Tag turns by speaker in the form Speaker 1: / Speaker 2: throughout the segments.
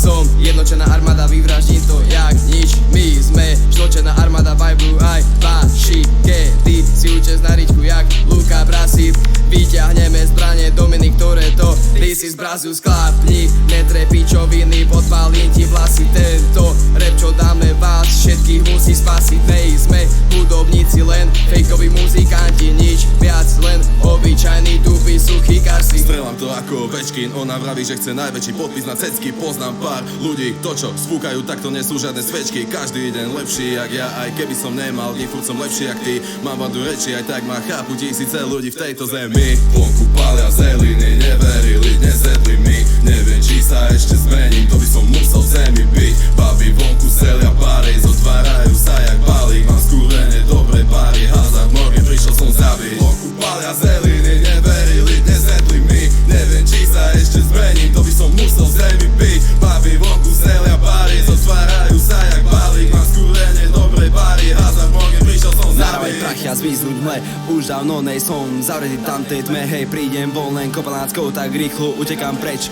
Speaker 1: som jednočená armáda, vyvraždím to jak nič. My sme zločená armáda, vibru aj vaši. Kedy si učes na ričku jak Luka Brasi. Vyťahneme zbranie Dominik Toretto, ty si zbrazu sklapni. Netre pičoviny, podpalím ti vlasy. Tento rap, čo dáme vás všetkých musí spasiť. Nej sme hudobníci, len fejkoví muzikanti, nič viac, len obyčajný tupý suchý karsi.
Speaker 2: Strelám to ako Večkin, ona vraví, že chce najväčší podpis na cecky. Poznám pár ľudí, to čo sfúkajú, tak to nie sú žiadne svečky. Každý deň lepší jak ja, aj keby som nemal, nie furt som lepší jak ty. Mám vadu reči, aj tak ma chápu tisíce ľudí v tejto zemi. Vonku palia zeliny, neverili, nezedli mi. Neviem, či sa ešte zmením, to by som musel v zemi byť. Babi vonku selia páry, zotvárajú sa jak balík. Mám skúrenie dobre pary, hazard morgen, prišiel som zabiť. Vonku palia zeliny, neverili, nezedli mi. Neviem, či sa ešte zmením, to by som musel v zemi byť. Babi vonku selia páry, zotvárajú sa jak balík. Mám skúrenie dobre pary, hazard morgen, prišiel som zabiť.
Speaker 3: Narávaj prachia zvíznuť mle, už dávno nej som zavretý tam tej tme. Hej, prídem von len kopanáckou, tak rýchlo utekám preč,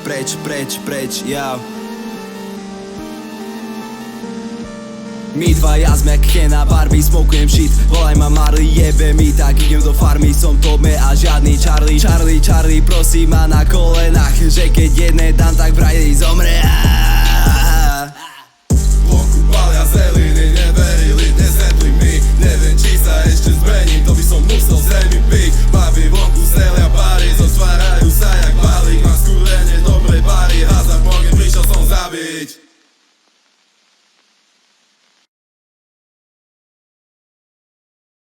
Speaker 3: preč, ja. My dvaja sme Ken a Barbie, smokujem shit, volaj ma Marley, jebe mi, tak idem do farmy, som Tome a žiadny Charlie. Charlie, prosím ma na kolenách, že keď jedné dám, tak vraj zomre.